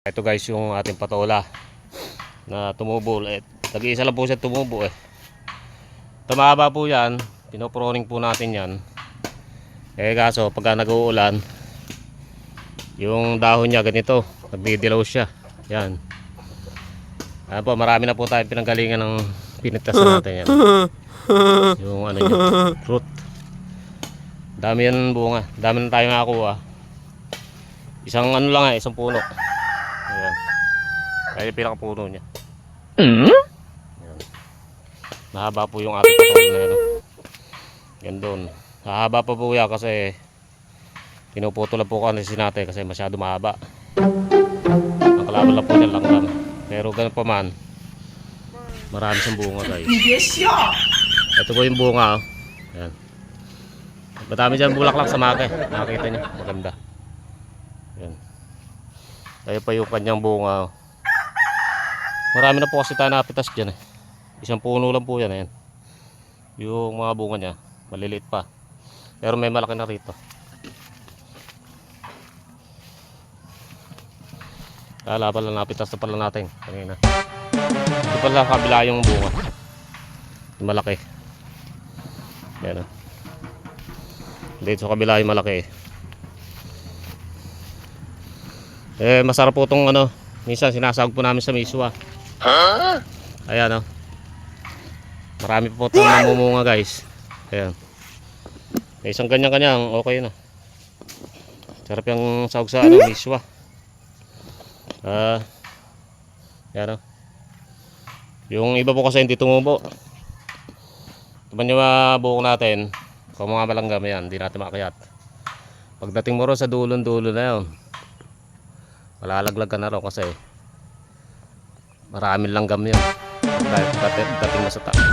Ito guys yung ating patola na tumubo. Tag-iisa lang po siya tumubo eh. Tumaba po yan. Pinoproning po natin yan. Kaso pagka nag-uulan, yung dahon niya ganito, nagdidilaw siya. Yan. Ayan po, marami na po tayong pinanggalingan ng pinitasan natin yan. Yung ano niya, fruit. Dami yan bunga. Dami na tayo nakakuha. Isang ano lang isang puno. Ayan. Kaya yung pinakapuno niya. Ayan. Mahaba po yung ating patola na yan. Yan doon. Mahaba pa po yan kasi pinuputol lang po kasi natin kasi masyado mahaba. Ang kalaban lang po niya langgam. Pero ganun pa man, marami siyang bunga guys. Ito po yung bunga. Ayan. Madami dyan bulaklak sa maki. Nakakita niyo. Maganda. Ayan. Kaya pa yung kanyang bunga. Marami na po kasi tayo napitas dyan eh. Isang puno lang po yan. Ayan. Yung mga bunga niya maliliit pa. Pero may malaki na rito. Kala pala napitas na pala natin kanina. Ito pala kabila yung bunga. Yung malaki. Ayan o. Dito sa kabila yung malaki masarap po itong ano. Minsan sinasawag po namin sa miswa. Ayan o. Marami po itong namumunga guys. Ayan. May isang ganyan-kanyang okay na. Sarap yung sawag sa ano, miswa. Ayan o. Yung iba po kasi hindi tumubo. Tuman yung buhok natin. Kung mga malanggam yan, hindi natin makakayat. Pagdating mo rin sa dulon-dulo na yun, malalaglag ka na rin kasi maraming langgam yun. Dating mo sa taas.